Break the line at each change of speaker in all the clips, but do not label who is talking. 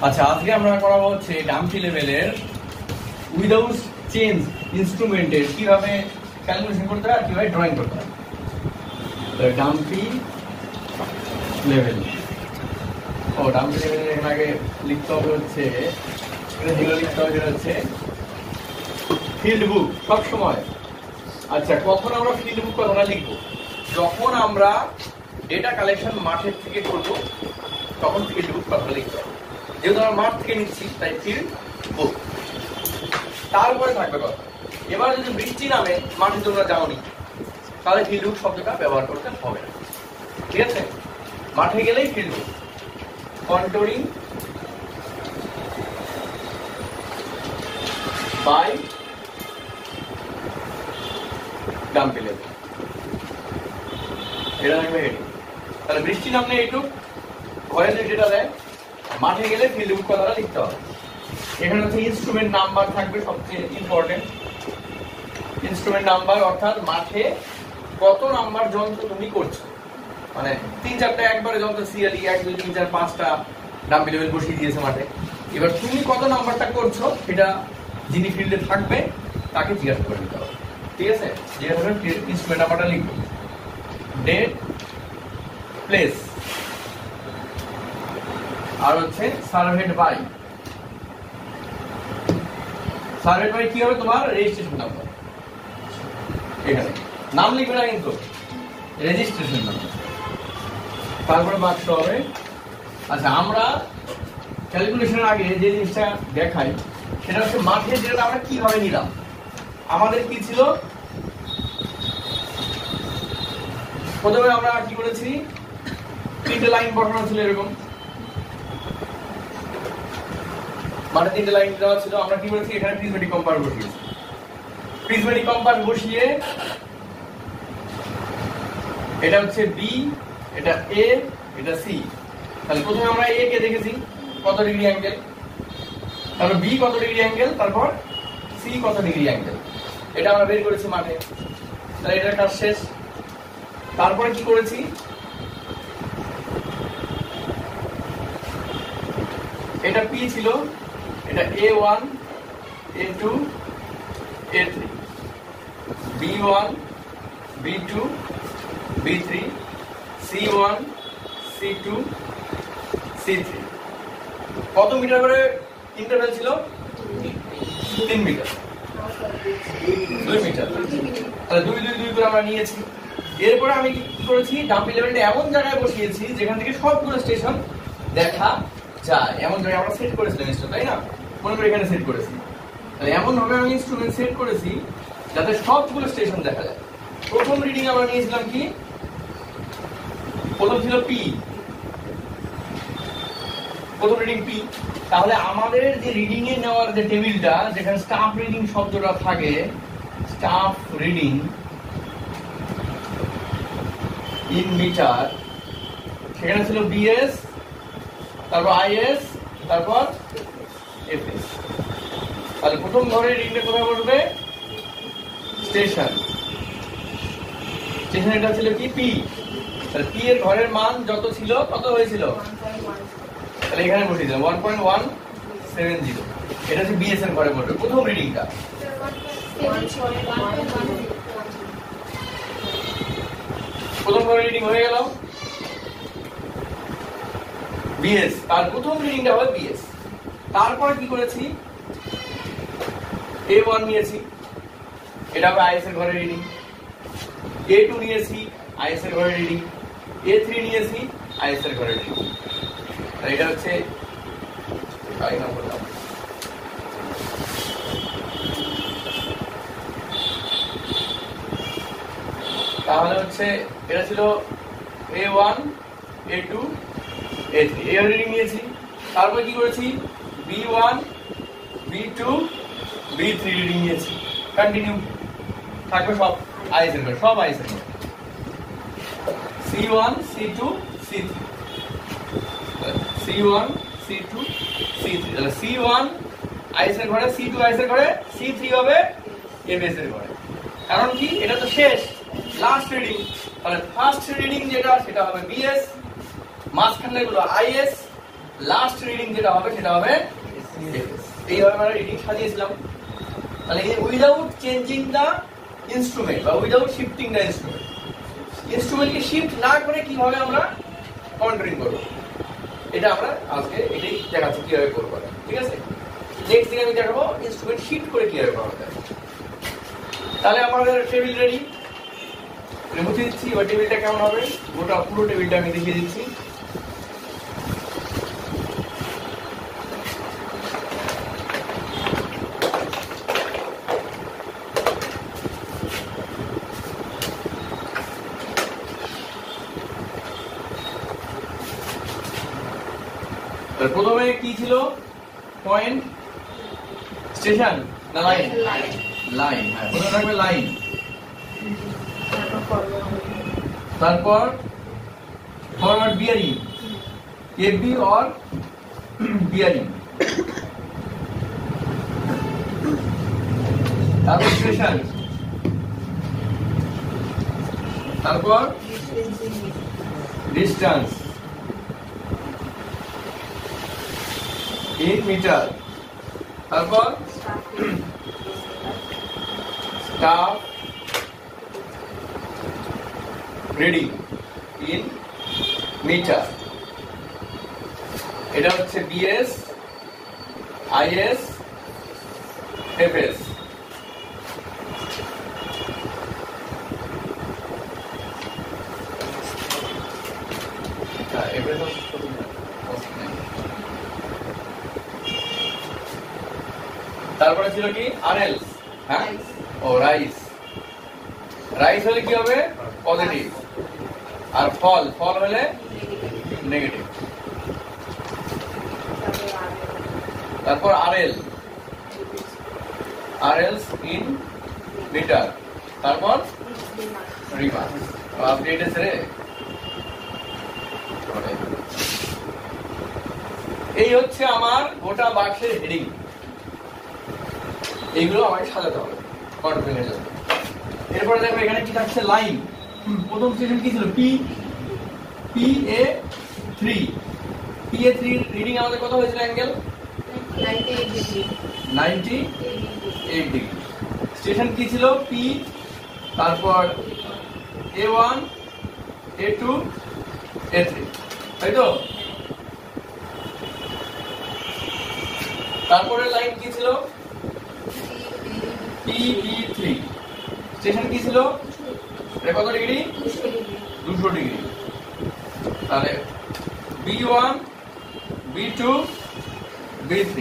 আচ্ছা, আজকে আমরা করাবো হচ্ছে ডাম্পি লেভেলের উইদাউট চেঞ্জ ইনস্ট্রুমেন্টের কিভাবে ক্যালকুলেশন করতে হয় আর কিভাবে ড্রয়িং করতে হয়। ডাম্পি লেভেল, ডাম্পি লেভেলের এখানে আগে লিখতে হবে হচ্ছে, যেগুলো লিখতে হবে সেটা হচ্ছে ফিল্ড বুক সব সময়। আচ্ছা, কখন আমরা ফিল্ড বুক কথাটা লিখবো? যখন আমরা ডেটা কালেকশন মাঠের থেকে করবো তখন ফিল্ড বুক কথাটা লিখতে হবে। যেহেতু আমরা মাঠ থেকে নিচ্ছি তাই ফিল্ড বুক। তারপরে থাকবে কথা, এবার যদি বৃষ্টি নামে মাঠে তোমরা যাওনি তাহলে ফিল্ড বুক শব্দটা ব্যবহার করতে হবে না, ঠিক আছে? মাঠে গেলেই field book. Controlling by dumpy level, এটা থাকবে হেডিং। তাহলে বৃষ্টি নামলে এইটুক ঘরে যেটা দেয়, মাঠে গেলে ফিল্ড বুক কথাটা লিখতে হবে। এখানে হচ্ছে ইনস্ট্রুমেন্ট নাম্বার থাকবে সবচেয়ে ইম্পর্টেন্ট। ইনস্ট্রুমেন্ট নাম্বার অর্থাৎ মাঠে কত নাম্বার যন্ত্র তুমি করছো, মানে 3-4টা একবারে যন্ত্র সিরিয়ালি 1 2 3 4 5টা ডাম্পি লেভেল বসিয়ে দিয়েছে মাঠে। এবার তুমি কত নাম্বারটা করছো সেটা যিনি ফিল্ডে থাকবে তাকে জিজ্ঞাসা করে নিতে হবে, ঠিক আছে? জিজ্ঞাসা করে ইনস্ট্রুমেন্ট নাম্বারটা লিখবে, ডেট, প্লেস, আর হচ্ছে সার্ভেড বাই। সার্ভেড বাই কি হবে? তোমার রেজিস্ট্রেশন নাম্বার। এখানে নাম লিখবে না কিন্তু, রেজিস্ট্রেশন নাম্বার। তারপরে বাক্স হবে। আচ্ছা, আমরা ক্যালকুলেশনের আগে যে জিনিসটা দেখাই সেটা হচ্ছে মাঠে যেটা আমরা কিভাবে নিলাম। আমাদের কি ছিল? প্রথমে আমরা কি করেছি, 3টে লাইন বসানো ছিল এরকম, মাঠে 3টে লাইন দেওয়া ছিল। আমরা কি করেছি? এখানে প্রিজমেটিক কম্পাস বসিয়েছি। প্রিজমেটিক কম্পাস বসিয়ে এটা হচ্ছে বি, এটা এ, এটা সি। তাহলে প্রথমে আমরা এ কে দেখেছি কত ডিগ্রি অ্যাঙ্গেল, তারপর বি কত ডিগ্রি অ্যাঙ্গেল, তারপর সি কত ডিগ্রি অ্যাঙ্গেল, এটা আমরা বের করেছি মাঠে। তাহলে এটার কাজ শেষ। তারপরে কি করেছি? এটা পি ছিল, এটা A1 A2 A3, B1 B2 B3 C1 C2 C3। কত মিটার করে ইন্টারভ্যাল ছিল? 3 মিটার, 2 মিটার। তাহলে 2 2 2 করে আমরা নিয়েছি। এরপরে আমি কি করেছি? ডাম্পি লেভেলটা এমন জায়গায় বসিয়েছি যেখান থেকে সবগুলো স্টেশন দেখা যায়। এমন জায়গায় আমরা সেট করেছিলাম ইনস্ট্রুমেন্ট, তাই না? মনে করি এখানে সেট করেছি। তাহলে এমন ভাবে আমি ইনস্ট্রুমেন্ট সেট করেছি যাতে সবগুলো স্টেশন দেখা যায়। প্রথম রিডিং আমরা নিয়েছিলাম কি? প্রথম ছিল পি, প্রথম রিডিং পি। তাহলে আমাদের যে রিডিং এ নেওয়ার যে টেবিলটা, যেখানে স্টাফ রিডিং শব্দটা থাকে, স্টাফ রিডিং ইন মিটার, সেখানে ছিল বিএস, তারপর আইএস, তারপর এফএস। তাহলে প্রথম ঘরের রিডিংটা কোথায় বসবে? স্টেশন। স্টেশন এটা ছিল কি? পি। তাহলে পি এর ঘরের মান যত ছিল কত হয়েছিল? তাহলে এখানে বসিয়ে দিলাম 1.170। এটা হচ্ছে বিএস এর ঘরে বসবে প্রথম রিডিংটা। প্রথম ঘরে রিডিং হয়ে গেল বিএস, তার প্রথম রিডিংটা হবে বিএস। তারপরে কি করেছি? A1 নিয়েছি, এটা হবে আইএস এর ঘরে রিডিং। A2 নিয়েছি, আইএস এর ঘরে রিডিং। A3 নিয়েছি, আইএস এর ঘরে রিডিং। এটা হচ্ছে তাহলে হচ্ছে এটা ছিল A1 A2 A3, এর রিডিং নিয়েছি। তারপর কি করেছি? B1 B2 B3 রিডিং নিয়েছি। কন্টিনিউ থাকবে সব আইএস এর ঘরে, সব আইএস এর ঘরে। C1 C2 C3, C1 C2 C3। তাহলে C1 আইএস এর ঘরে, C2 আইএস এর ঘরে, C3 হবে এমএস এর ঘরে। কারণ কি? এটা তো শেষ, লাস্ট রিডিং। তাহলে ফার্স্ট রিডিং যেটা সেটা হবে বিএস, মাঝখানে গুলো আইএস, লাস্ট রিডিং যেটা হবে সেটা হবে এইভাবে আমরা রিডিং সাজিয়েছিলাম। তাহলে উইদাউট চেঞ্জিং দা ইনস্ট্রুমেন্ট বা উইদাউট শিফটিং দা ইনস্ট্রুমেন্ট, ইনস্ট্রুমেন্টকে শিফট না করে কিভাবে আমরা কন্ট্রোলিং করবো, এটা আমরা আজকে এটাই দেখাচ্ছি কিভাবে করবো। ঠিক আছে, নেক্সট দিন আমি দেখাবো ইনস্ট্রুমেন্ট শিফট করে কিভাবে করা যায়। তাহলে আমাদের টেবিল রেডি, মুছে দিচ্ছি। এবার টেবিলটা কেমন হবে, গোটা পুরো টেবিলটা আমি দেখিয়ে দিচ্ছি। প্রথমে কি ছিল, পয়েন্ট, স্টেশন না লাইন? লাইন, হ্যাঁ প্রথমে থাকবে লাইন, তারপর forward bearing, FB or bearing, তারপর স্টেশন, তারপর ডিস্টেন্স in meter, তারপর staff reading in meter, এটা হচ্ছে BS, IS, FS। তারপরে ছিল কি আরএল, হ্যাঁ ও রাইস, রাইস হলে কি হবে পজিটিভ, আর ফল, ফল হলে নেগেটিভ। তারপর আরএল, আরএলস ইন মিটার, তারপর রিভার্স। আপডেট এসে রে, এই হচ্ছে আমার গোটা বাক্সের হেডিং। এইগুলো আমাকে সাজাতে হবে কন্ট্রোলিং এর জন্য। এরপরে দেখো এখানে কি থাকছে, লাইন। প্রথম স্টেশন কি ছিল, পি, PA3, PA3 রিডিং আমাদের কত হয়েছিল অ্যাঙ্গেল, 98 ডিগ্রি। স্টেশন কি ছিল, পি, তারপর A1, A2, A3, তাই তো? তারপরে লাইন কি ছিল, PB3। স্টেশন কি ছিল, কত ডিগ্রি, 200 ডিগ্রি। তাহলে B1, B2, B3।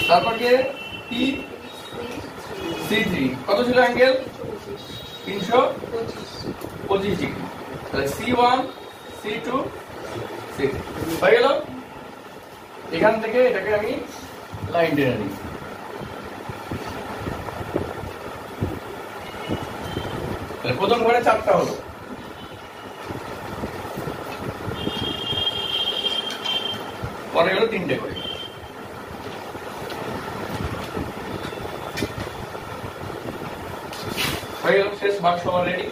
তারপর কে P3 কত ছিল অ্যাঙ্গেল, 325 ডিগ্রি। তাহলে C1, C2, C3 হয়ে গেল। এখান থেকে এটাকে আমি লাইন টেনে নিই। প্রথম ঘরে 4টা হলো, পরে গেল 3টে করে। হয়ে গেল, শেষ বাক্স আমার রেডি।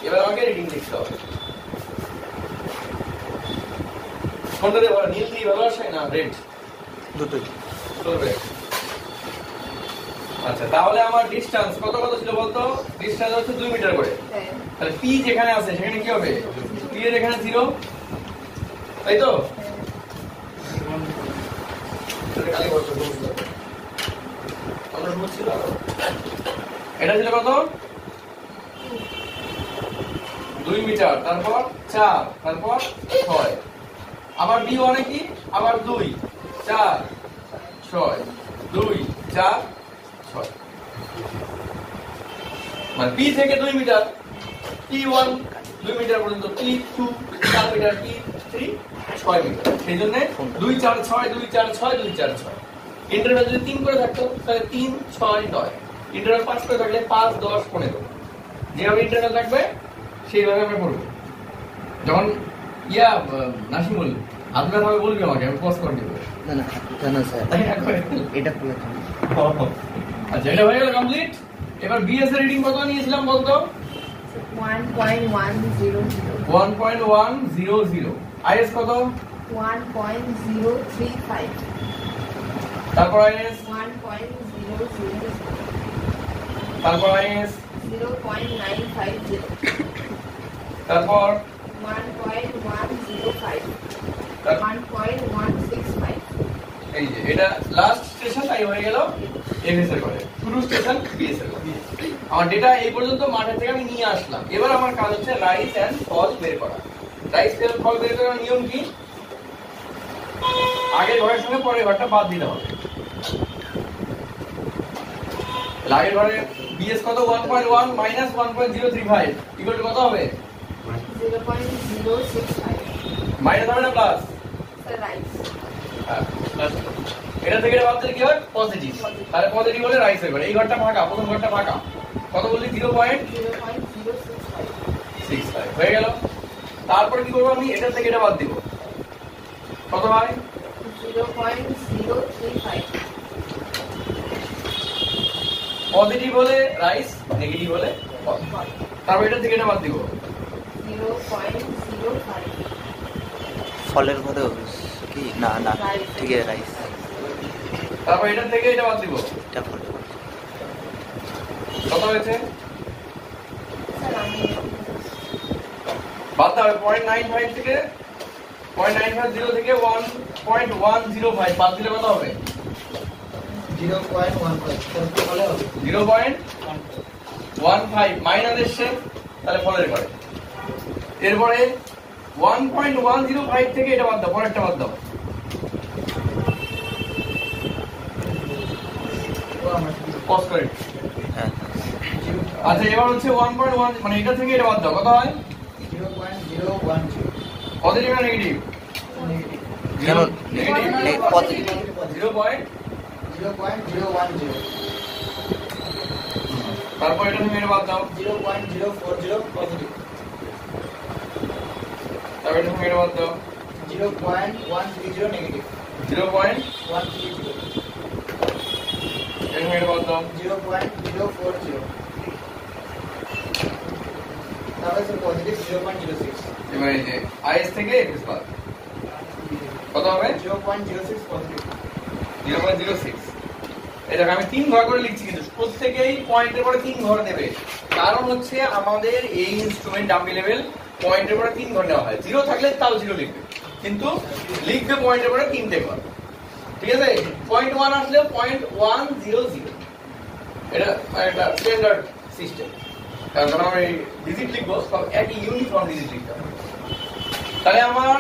এবার আমাকে রিডিং লিখতে হবে। কোনটা দিয়ে ভালো, নীল দিয়ে ভালো আসে না রেড? দুটোই চলবে। আচ্ছা, তাহলে আমার ডিসটেন্স কত কত ছিল বলতো? ডিসটেন্স হচ্ছে 2 মিটার করে। তাহলে পি যেখানে আছে সেখানে কি হবে, পি এর এখানে 0, তাই তো? এটা ছিল কত, 2 মিটার, তারপর 4, তারপর 6। আবার B1 এ কি, আবার 2, 4, 6, 2, 4, 6। মানে P থেকে 2 মিটার, P1 2 মিটার পর্যন্ত, P2 4 মিটার, P3 6 মিটার। সেই জন্য 2 4 6 2 4 6 2 4 6। ইন্টারভ্যাল যদি 3 করে থাকতো তাহলে 3 6 9। ইন্টারভ্যাল 5 করে থাকলে 5 10 15। যেভাবে ইন্টারভ্যাল থাকবে সেইভাবে আমরা করব। যখন নাসিমুল আপনার ভাবে বলবি আমাকে, আমি পজ করে দিব।
না না জানা স্যার, এটা পুরো
আচ্ছা, এটা হয়ে গেল কমপ্লিট। এবার বিএস এর রিডিং কত নিয়েছিলাম বলতো? 1.100 আইএস কত
1.035
তারপর আইএস
1.000
তারপর আইএস
0.950
তারপর
1.105 1.165
এই যে এটা লাস্ট স্টেশন তাই হয়ে গেল এমএস এর ঘরে শুরু স্টেশন বিএস এর ঘরে আমার ডেটা এই পর্যন্ত মাঠের থেকে আমি নিয়ে আসলাম এবার আমার কাজ হচ্ছে রাইস এন্ড ফল বের করা রাইস এন্ড ফল বের করার নিয়ম কি আগের ঘরের সঙ্গে পরের ঘরটা বাদ দিতে হবে আগের ঘরে বিএস কত 1.1 মাইনাস 1.035 ইকুয়াল টু কত হবে
0.065
মাইনাস হবে না প্লাস
স্যার রাইট
এটা থেকে এটা বাদ দিলে কি হয় পজিটিভ তাহলে পজিটিভ হলে রাইস হয়ে গেল এই ঘরটা ফাঁকা প্রথম ঘরটা ফাঁকা কত বললি 0.65 হয়ে গেল তারপরে কি করব আমি এটা থেকে এটা বাদ দিব কত হয়
0.035
পজিটিভ হলে রাইস নেগেটিভ হলে ফল তারপর এটা থেকে এটা বাদ দিব
0.05
ফলের ঘরে কি না না ঠিক আছে রাইস
তারপর এটা থেকে এটা বাদ দিব
এটা ফলের ঘরে।
কত হয়েছে
স্যার আমি
বাদ দাও 0.95 থেকে 0.950 থেকে 1.105 বাদ দিলে কত হবে 0.15 মাইনাস এসছে তাহলে ফলের ঘরে এরপরে 1.105 থেকে এটা বাদ দাও পরেরটা বাদ দাও পজ করে
হ্যাঁ
আচ্ছা এবার হচ্ছে 1.1 মানে এটা থেকে এটা বাদ দাও কত হয়
0.010
পজিটিভ না নেগেটিভ
কেন পজিটিভ
0.010
তারপর এটা থেকে এটা বাদ দাও
0.040 পজিটিভ
তারপর এটা থেকে এটা বাদ দাও
0.130 নেগেটিভ
0.130 এটা থেকে এটা বাদ দাও
0.040 তারপরে স্যার পজিটিভ 0.06
এবার এই যে আইএস থেকে এফএস বাদ কত হবে
0.06 পজিটিভ
0.06 এটা আমি 3 ঘর করে লিখছি কিন্তু প্রত্যেকই পয়েন্টের পরে 3 ঘর দেবে কারণ হচ্ছে আমাদের এই ইনস্ট্রুমেন্ট ডাম্পি লেভেল পয়েন্টের পরে 3 ঘর নেওয়া হয় জিরো থাকলে তাও জিরো লিখবে কিন্তু লিখবে পয়েন্টের পরে 3টে ঘর ঠিক আছে 0.1 আসলে 0.100 এটা একটা স্ট্যান্ডার্ড সিস্টেম কারণ যখন আমরা ডিজিট লিখবো সব একই ইউনিফর্ম ডিজিট লিখতে হবে তাহলে আমার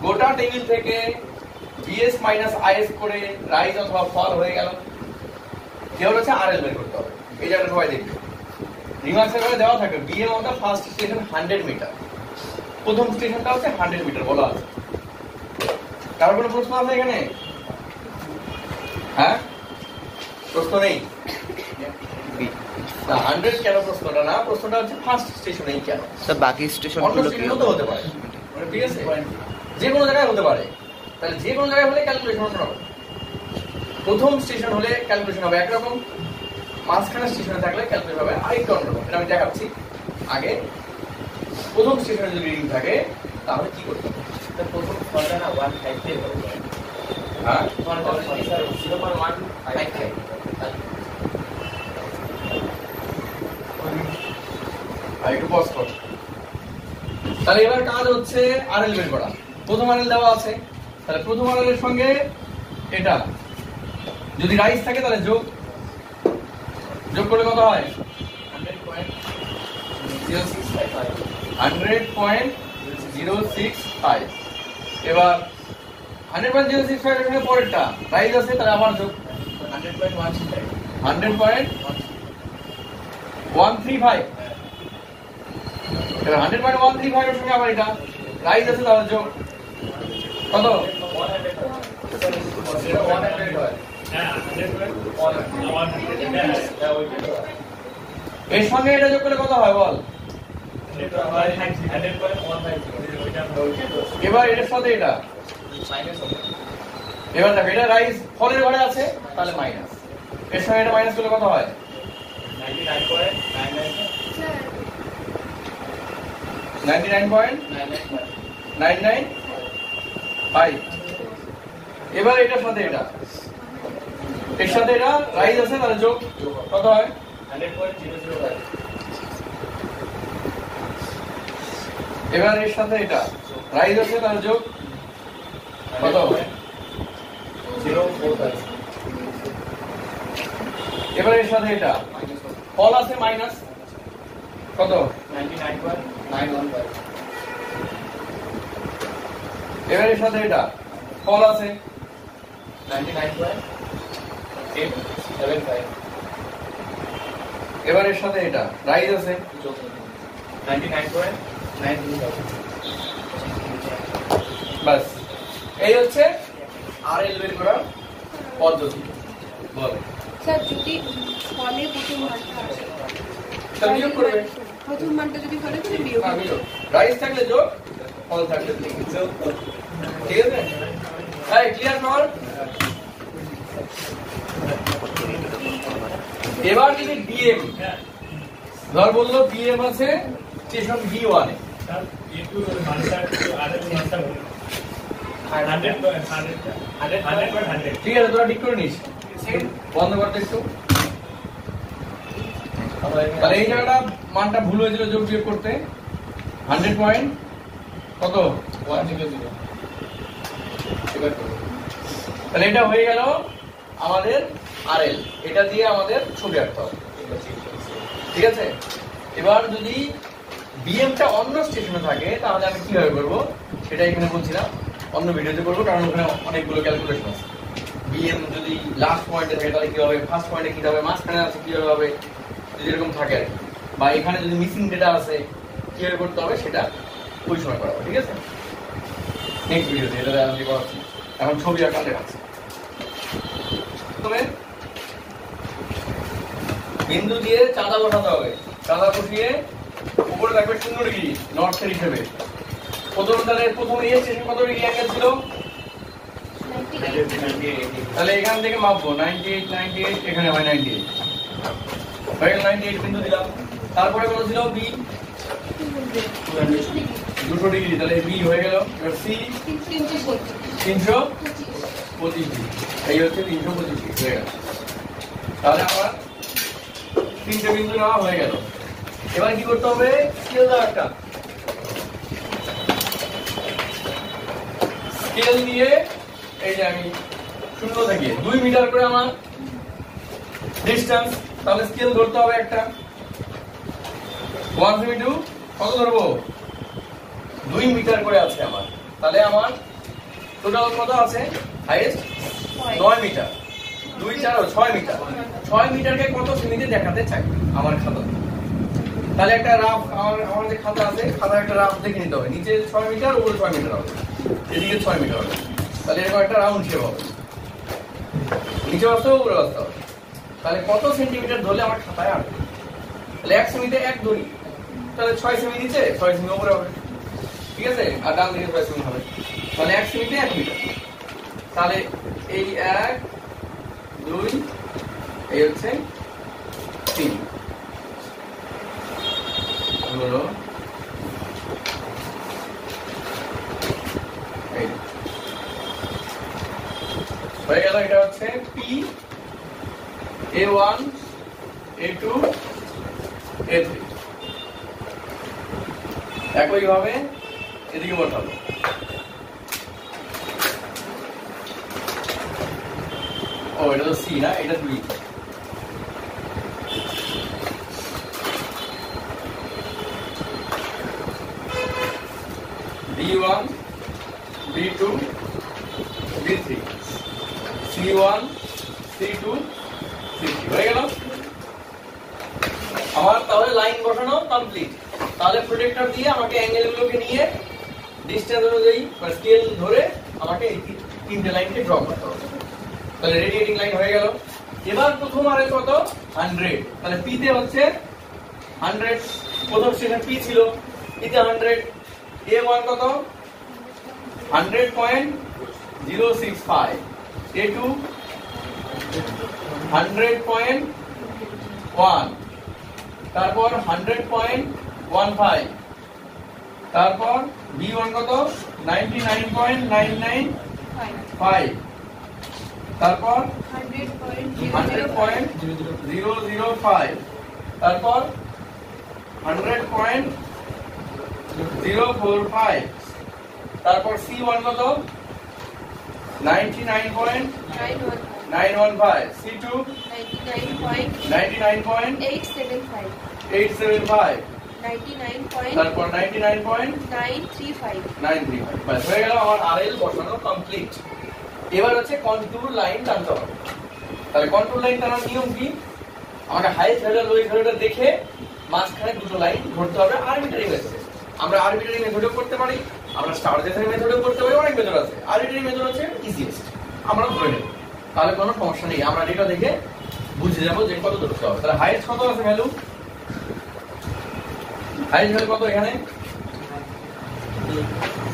গোটা টেবিল থেকে বিএস মাইনাস আইএস করে রাইজ অথবা ফল হয়ে গেল এবার হচ্ছে আরএল বের করতে হবে এই জায়গাটা সবাই দেখবে রিমার্কসের করে দেওয়া থাকে বিএ মতো ফার্স্ট স্টেশন 100 মিটার প্রথম স্টেশনটা হচ্ছে 100 মিটার বলা আছে কারোর কোনো প্রশ্ন আছে এখানে হ্যাঁ প্রশ্ন নেই না 100 কেন প্রশ্নটা না প্রশ্নটা হচ্ছে ফার্স্ট স্টেশনেই কেন
স্যার বাকি স্টেশন
অন্য
গুলো কি
স্টেশনও তো হতে পারে ঠিক আছে যে কোনো জায়গায় হতে পারে তাহলে যে কোনো জায়গায় হলে ক্যালকুলেশন হবে প্রথম স্টেশন হলে ক্যালকুলেশন হবে একরকম মাঝখানে স্টেশনে থাকলে ক্যালকুলেশন হবে আরেকটু অন্যরকম এটা আমি দেখাচ্ছি আগে প্রথম স্টেশনে যদি রিডিং থাকে তাহলে কি করতে হবে
প্রথম ফলটা না 1.5 থেকে হবে
হ্যাঁ
0.155
আর একটু পজ কর তাহলে এবার কাজ হচ্ছে আরএল বের করা প্রথম আরএল দেওয়া আছে তাহলে প্রথম আরএল এর সঙ্গে এটা যদি রাইস থাকে তাহলে যোগ করলে কত হয় 100.065 এবার 100.065 এর সঙ্গে পরেরটা রাইস আছে তাহলে আবার যোগ 100.135 এবার 100.135 এর সঙ্গে আবার এটা রাইস আছে তাহলে যোগ কত এর সঙ্গে এটা যোগ করলে কত হয় বল এবার এটার সাথে এটা এবার দেখো এটা রাইস ফলের ঘরে আছে তাহলে মাইনাস এর সঙ্গে এটা মাইনাস করলে কত হয় 99.995 এবার এটার সাথে এটা এর সাথে এটা রাইজ আছে তাহলে যোগ কত হয়
100.005
এবার এর সাথে এটা রাইজ আছে তাহলে যোগ কত
045
এবার এর সাথে এটা ফল আছে মাইনাস কত
99.915
এবার এর সাথে এটা ফল আছে
99.875
এবার এর সাথে এটা রাইজ আছে
99.920
বাস এই হচ্ছে আরএল বের করার পদ্ধতি বল
স্যার যদি ফলে প্রথম মানটা আসে
তা বিয়োগ করবে
প্রথম মানটা যদি ফলে তাহলে বিয়োগ
হ্যাঁ, বিয়োগ রাইজ থাকলে যোগ ফল থাকলে যোগ ঠিক আছে এই ক্লিয়ার ফর এবার যদি বিএম ধর বললো বিএম আছে স্টেশন বি1 এ ঠিক আছে তোরা ঠিক করে নিস বন্ধ করতে একটু তাহলে এই জায়গাটা মানটা ভুল হয়েছিল যোগ বিয়োগ করতে 100 পয়েন্ট কত
100 এবার করো
তাহলে এটা হয়ে গেল আমাদের আরএল এটা দিয়ে আমাদের ছবি আঁকতে হবে ঠিক আছে এবার যদি বিএমটা অন্য স্টেশনে থাকে তাহলে আমি কিভাবে করব সেটা এখানে বলছি না অন্য ভিডিওতে করবো কারণ ওখানে অনেকগুলো ক্যালকুলেশন আছে বিএম যদি লাস্ট পয়েন্টে থাকে তাহলে কি হবে ফার্স্ট পয়েন্টে কি হবে মাঝখানে আছে কিভাবে হবে যদি এরকম থাকে আর কি। বা এখানে যদি মিসিং ডেটা আছে কিভাবে করতে হবে সেটা ওই সময় করা হবে ঠিক আছে নেক্সট ভিডিওতে এটা আমি করাচ্ছি এখন ছবি আঁকা দেখাচ্ছি তবে বিন্দু দিয়ে চাঁদা বসাতে হবে চাঁদা বসিয়ে উপরে রাখবে 0 ডিগ্রি নর্থের হিসেবে তাহলে প্রথমে এই স্টেশন কত ডিগ্রি অ্যাঙ্গেল ছিল তাহলে এখান থেকে মাপবো 98 98 এখানে হয় 98 হয়ে গেল 98 বিন্দু দিলাম তারপরে কত ছিল বি 200 ডিগ্রি তাহলে বি হয়ে গেল এবার সি 325 ডিগ্রি এই হচ্ছে 325 ডিগ্রি হয়ে গেল তাহলে আমার তিনটে বিন্দু নেওয়া হয়ে গেল এবার কি করতে হবে স্কেল দাও একটা স্কেল দিয়ে এই যে আমি 0 থেকে 2 মিটার করে আমার ডিসটেন্স তাহলে স্কেল ধরতে হবে একটা 1 থেকে 2 কত ধরবো 2 মিটার করে আছে আমার তাহলে আমার টোটাল কত আছে হাইয়েস্ট 9 মিটার 2 4 6 মিটার 6 মিটারকে কত সেমিতে দেখাতে চাই আমার খাতা তাহলে একটা রাফ আমার যে খাতা আছে খাতার একটা রাফ দেখে নিতে হবে নিচে 6 মিটার উপরে 6 মিটার হবে এদিকে 6 মিটার হবে তাহলে এরকম একটা রাউন্ড শেপ হবে নিচে বসতে হবে উপরে বসতে হবে তাহলে কত সেন্টিমিটার ধরলে আমার খাতায় আসবে তাহলে 1 সেমিতে 1 ধরি তাহলে 6 সেমি নিচে 6 সেমি উপরে হবে ঠিক আছে আর ডান দিকে 6 সেমি হবে তাহলে 1 সেমিতে 1 মিটার তাহলে এই 1 2 এই হচ্ছে 3 হলো এই হয়ে গেল এটা হচ্ছে পি A1 A2 A3 একই ভাবে এদিকে বসাবো ও এটা তো সি না এটা B B1 B2 B3 C1 C2 C3 হয়ে গেল আমার তাহলে লাইন বসানো কমপ্লিট তাহলে প্রজেক্টর দিয়ে আমাকে অ্যাঙ্গেল গুলোকে নিয়ে ডিসটেন্স অনুযায়ী বা স্কেল ধরে আমাকে এই তিনটে লাইনকে ড্র করতে হবে তাহলে রেডিয়েটিং লাইন হয়ে গেল এবার প্রথম আরে কত 100 তাহলে পি তে হচ্ছে 100 প্রথম স্টেশন পি ছিল পি তে 100 A1 কত 100.065 A2 100.1 তারপর 100.15 তারপর B1 কত 99.995, তারপর 100.005, তারপর 100.045, তারপর C1 কত 99.915, C2 99.875, তারপর 99.935। বাস হয়ে গেল আমার আরএল বসানো কমপ্লিট। এবার হচ্ছে কন্ট্যুর লাইন টানতে হবে। তাহলে কন্ট্যুর লাইন টানার নিয়ম কি? আমাকে হাইস্ট ভ্যালু লোয়েস্ট ভ্যালুটা দেখে মাঝখানে দুটো লাইন ধরতে হবে আরবিট্রারি মেথডে। আমরা আরবিট্রারি মেথডেও করতে পারি, আমরা স্টার ডেফারেন্ট মেথডেও করতে পারি, অনেক মেথড আছে। আরবিট্রারি মেথড হচ্ছে ইজিয়েস্ট, আমরা ধরে নেব, তাহলে কোনো সমস্যা নেই। আমরা এটা দেখে বুঝে যাবো যে কত ধরতে হবে। তাহলে হাইস্ট কত আছে ভ্যালু? হাইস্ট ভ্যালু কত এখানে?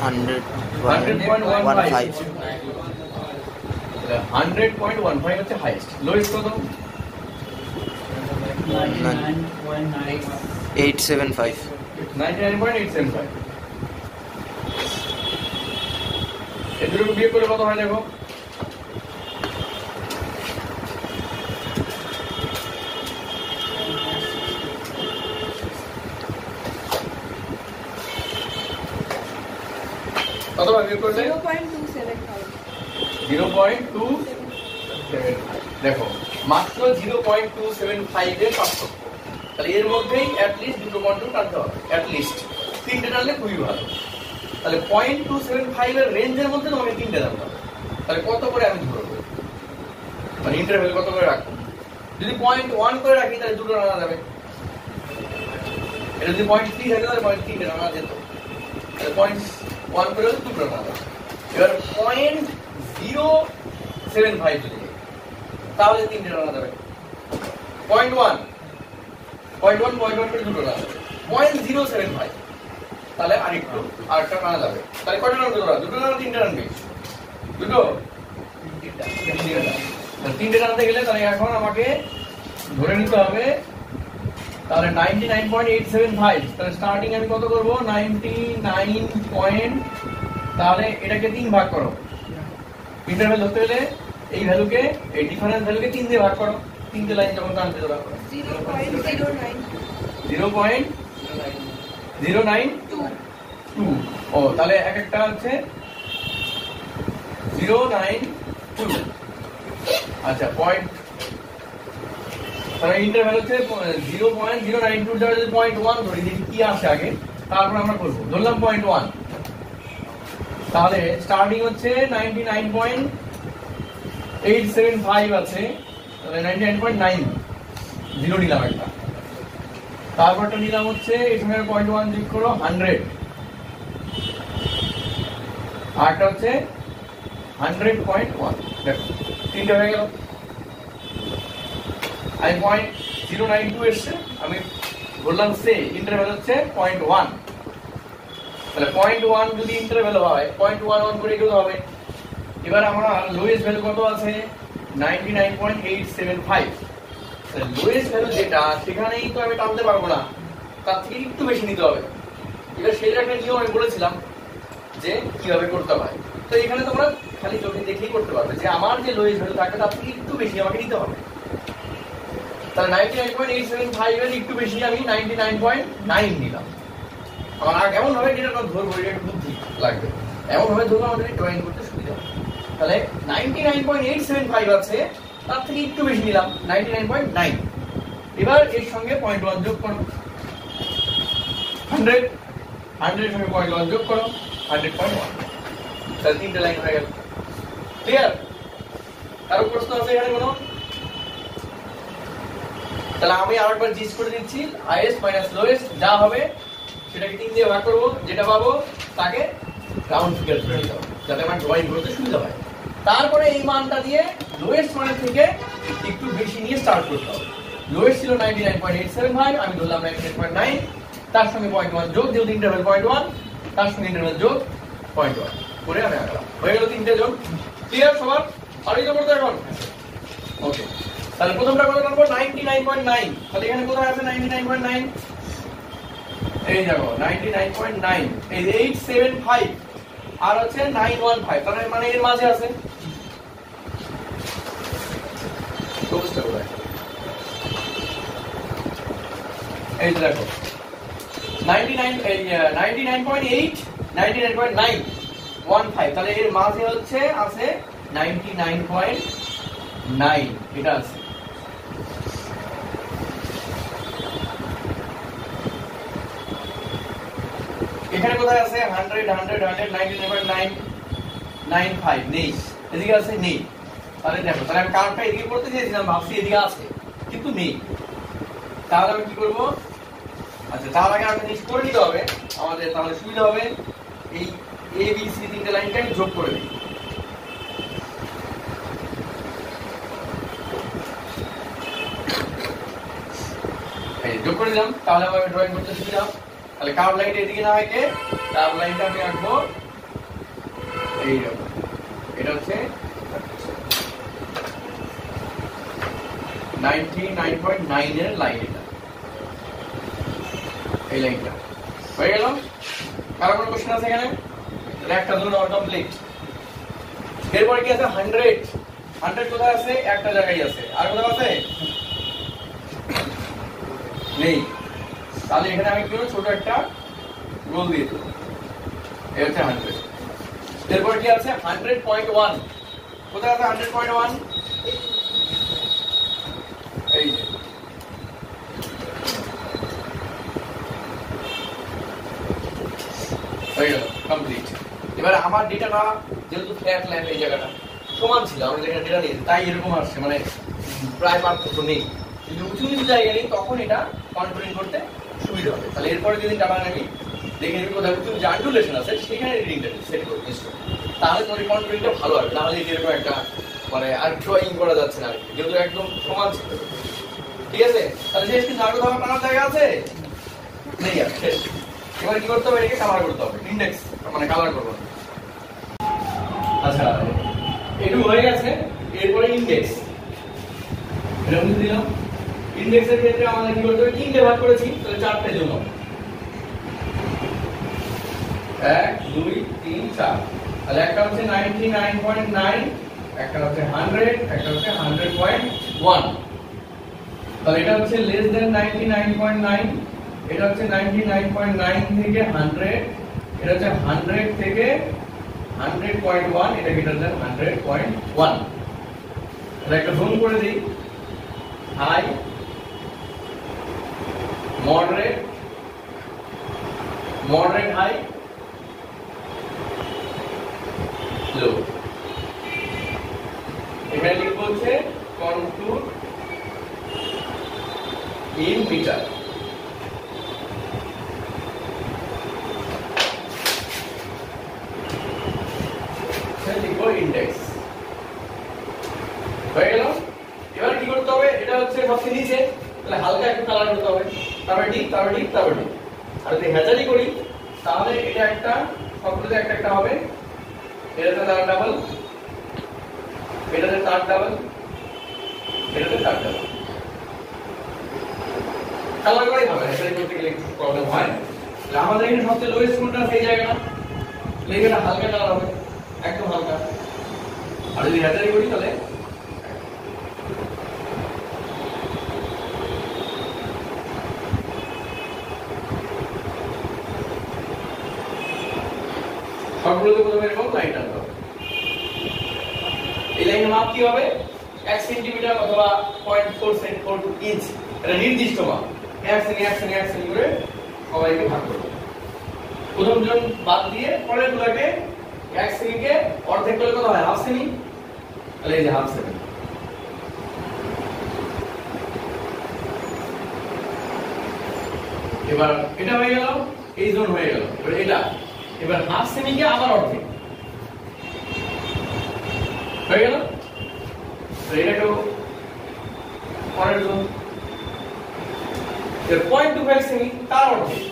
100.15
100.15 হচ্ছে হাইস্ট। লোয়েস্ট কত?
875
99.875। এই দুটো বিয়োগ করে কত হয় দেখো? কত ভাগ বিয়োগ করলে? 0.275। দেখো মাত্র 0.275 এর পার্থক্য। তাহলে এর মধ্যেই অ্যাটলিস্ট দুটো কন্ট্রোল টানতে হবে, অ্যাটলিস্ট তিনটে টানলে খুবই ভালো। তাহলে 0.275 এর রেঞ্জের মধ্যে তোমাকে তিনটে টানতে হবে। তাহলে কত করে আমি ধরবো, মানে ইন্টারভ্যাল কত করে রাখবো? যদি 0.1 করে রাখি তাহলে দুটো টানা যাবে। এটা যদি 0.3 থাকে তাহলে 0.3 টানা যেত। তাহলে 0.1 করে দুটো টানা যাবে। এবার 0.075 যদি তাহলে তিনটে টানা যাবে। 0.1 করে দুটো টানা যাবে। 0.075 তাহলে আরেকটা টানা যাবে। তাহলে কয়টা টানবে তোরা? দুটো টানা তিনটে টানবে? দুটো তিনটে টানতে গেলে তাহলে এখন আমাকে ধরে নিতে হবে তাহলে 99.875। তাহলে স্টার্টিং আমি কত করবো? 99. তাহলে এটাকে 3 ভাগ করো। ইন্টারভ্যাল ধরতে গেলে এই ভ্যালুকে, এই ডিফারেন্স ভ্যালুকে 3 দিয়ে ভাগ করো। তিনটে লাইন যখন টানতে দেওয়া করো 0.092। ও তাহলে এক একটা হচ্ছে 092। আচ্ছা পয়েন্ট, তাহলে ইন্টারভ্যাল হচ্ছে 0.092 দ্বারা যদি 0.1 ধরি, দেখি কি আসে আগে, তারপর আমরা করবো। ধরলাম 0.1, তাহলে স্টার্টিং হচ্ছে 99.875 আছে, তাহলে 99.90 নিলাম একটা। তারপরটা নিলাম হচ্ছে এর সঙ্গে 0.1 যোগ করো 100, আরটা হচ্ছে 100.1। দেখো তিনটে হয়ে গেল। আমি 0.092 এসছে, আমি বললাম সে ইন্টারভ্যাল হচ্ছে 0.1। তাহলে 0.1 যদি ইন্টারভ্যাল হয় 0.11 করে এগোতে হবে। এবার আমরা লোয়েস্ট ভ্যালু কত আছে? 99.875। লোয়েস্ট ভ্যালু যেটা সেখানেই তো আমি টানতে পারবো না, তার থেকে একটু বেশি নিতে হবে। এবার সেটা একটা নিয়ম আমি বলেছিলাম যে কিভাবে করতে হয়। তো এখানে তোমরা খালি চোখে দেখেই করতে পারবে যে আমার যে লোয়েস্ট ভ্যালু থাকে তার থেকে একটু বেশি আমাকে নিতে হবে। তাহলে 99.875 এর একটু বেশি আমি 99.9 নিলাম। আমার এমন ভাবে যেটা ধরবো, এটা একটু বুদ্ধি লাগবে, এমন ভাবে ধরবো আমাদের ড্রয়িং করতে সুবিধা হবে। তাহলে 99.875 আছে, তার থেকে একটু বেশি নিলাম 99.9। এবার এর সঙ্গে 0.1 যোগ করো 100, 100 এর সঙ্গে 0.1 যোগ করো 100.1। তাহলে তিনটে লাইন হয়ে গেল। ক্লিয়ার? কারো প্রশ্ন আছে এখানে কোনো? তাহলে আমি আরেকবার জিজ্ঞেস করে দিচ্ছি, হাইয়েস্ট মাইনাস লোয়েস্ট যা হবে সেটাকে 3 দিয়ে ভাগ করবো, যেটা পাবো তাকে রাউন্ড ফিগার ধরে নিতে হবে যাতে আমার ড্রয়িং করতে সুবিধা হয়। তারপরে এই মানটা দিয়ে লোয়েস্ট মানের থেকে একটু বেশি নিয়ে স্টার্ট করতে হবে। লোয়েস্ট ছিল 99.875, আমি ধরলাম 99.9, তার সঙ্গে 0.1 যোগ, যেহেতু ইন্টারভ্যাল 0.1, তার সঙ্গে ইন্টারভ্যাল যোগ 0.1 করে আমি আঁকলাম। হয়ে গেল তিনটে যোগ। ক্লিয়ার সবার? আরই তো করতে এখন। ওকে, তাহলে প্রথমটা কত টানবো? 99.9। তাহলে এখানে কোথায় আছে 99.9? এই দেখো 99.9 এই 875 আর হচ্ছে 915 তার মানে এর মাঝে আছে সবুজটা কোথায় এই দেখো 99.8 99.915 তাহলে এর মাঝে হচ্ছে আছে 99.9 এটা আছে এখানে কোথায় আছে 100 99.995 নেই এদিকে আছে নেই তাহলে দেখো তাহলে আমি কার্ভটা এদিকে করতে চেয়েছিলাম ভাবছি এদিকে আছে কিন্তু নেই তাহলে আমি কি করব আচ্ছা তার আগে আমি জিনিস করে নিতে হবে আমাদের তাহলে সুবিধা হবে এই এ বি সি তিনটে লাইনকে আমি যোগ করে দিই এই যোগ করে দিলাম তাহলে আমি ড্রয়িং করতে সুবিধা তাহলে কার্ভ লাইনটা এদিকে না হয় কে কার্ভ লাইনটা আমি আঁকবো এইরকম এটা হচ্ছে 99.9 এর লাইন এটা এই লাইনটা হয়ে গেল কারো কোনো কোশ্চেন আছে এখানে একটা ধরুন অর কমপ্লিট এরপরে কি আছে 100 কোথায় আছে একটা জায়গায় আছে আর কোথাও আছে নেই তাহলে এখানে আমি কি করব ছোট একটা গোল দিয়ে দেব এই হচ্ছে 100 এরপর কি আছে 100.1 কোথায় আছে 100.1 এই যে হয়ে গেল কমপ্লিট এবার আমার ডেটাটা যেহেতু ফ্ল্যাট লাইন এই জায়গাটা সমান ছিল আমরা যেখানে ডেটা নিয়েছি তাই এরকম আসছে মানে প্রায় পার্থক্য নেই যদি উঁচু নিচু জায়গা নেই তখন এটা কন্ট্রোলিং করতে সুবিধা হবে তাহলে এরপরে যদি ডাটা আমি দেখে নিবি কোথাও উঁচু যে আন্ডুলেশন আছে সেখানে রিডিংটা সেট করবো তাহলে তোমার কন্ট্রোলিংটা ভালো হবে নাহলে এরকম একটা মানে আর ড্রয়িং করা যাচ্ছে না যেহেতু একদম সমান ছিল ঠিক আছে তাহলে শেষ কিন্তু আর কোথাও টানার জায়গা আছে নেই আর শেষ এবার কি করতে হবে এটাকে কালার করতে হবে ইন্ডেক্স মানে কালার করবো আচ্ছা এটুকু হয়ে গেছে এরপরে ইন্ডেক্স এটা বুঝে দিলাম ইন্ডেক্সের ক্ষেত্রে আমাদের কি করতে হবে তিনটে ভাগ করেছি তাহলে চারটে জন্য 1 2 3 4 তাহলে একটা হচ্ছে 99.9 একটা হচ্ছে 100 একটা হচ্ছে 100.1 তাহলে এটা হচ্ছে লেস দেন 99.9 এটা হচ্ছে 99.9 থেকে 100 এটা হচ্ছে 100 থেকে 100.1 এটা গ্রেটার দেন 100.1 তাহলে একটা জোন করে দিই হাই মডারেট হাই লো এখানে লিখবো হচ্ছে কন্ট্রোল ইন মিটার লিখবো ইন্ডেক্স হয়ে গেল এবার কি করতে হবে এটা হচ্ছে সবচেয়ে নিচে তাহলে হালকা একটু কালার করতে হবে তারপরে ডিপ তারপরে ডিপ তারপরে ডিপ আর যদি হ্যাচারি করি তাহলে এটা একটা সবগুলোতে একটা একটা হবে এটাতে তার ডাবল এটাতে তার ডাবল এটাতে তার ডাবল কালার করেই হবে হ্যাচারি করতে গেলে একটু প্রবলেম হয় তাহলে আমাদের এখানে সবচেয়ে লোয়েস্ট কোনটা সেই জায়গাটা লেগেটা হালকা কালার হবে একদম হালকা আর যদি হ্যাচারি করি তাহলে সবগুলোতে প্রথমে এরকম লাইন টানতে হবে এই লাইনের মাপ কি হবে 1 সেন্টিমিটার অথবা 0.4 ইঞ্চ এটা নির্দিষ্ট মাপ 1 সেমি করে সবাইকে ভাগ করব প্রথম জন বাদ দিয়ে পরের গুলোকে 1 সেমিকে অর্ধেক করলে কত হয় হাফ সেমি তাহলে এই যে হাফ সেমি এবার এটা হয়ে গেল এই জোন হয়ে গেল এবার এটা এবার হাফ সেমিকে আবার অর্ধেক হয়ে গেল তো এটাকেও পরের জোন এর 0.25 সেমি তার অর্ধেক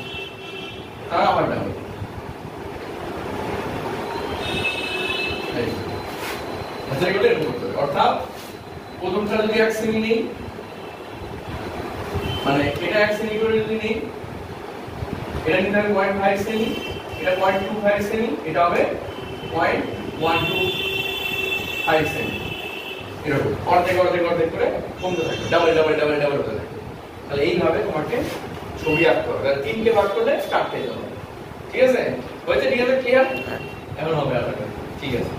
তার আবার ডাবল আচ্ছা এগুলো এরকম করতে হবে অর্থাৎ প্রথমটা যদি 1 সেমি নেই মানে এটা 1 সেমি করে যদি নেই এটা নিতে হবে 0.5 সেমি, এটা 0.25 সেমি, এটা হবে 0.125 সেমি। এরকম অর্ধেক অর্ধেক অর্ধেক করে কমতে থাকবে, ডাবল ডাবল ডাবল ডাবল হতে থাকবে। তাহলে এইভাবে তোমাকে ছবি আঁকতে হবে। তাহলে 3 কে ভাগ করলে 4 পেয়ে যাবে। ঠিক আছে? হয়েছে? ঠিক আছে, ক্লিয়ার? এখন হবে আলাদা। ঠিক আছে।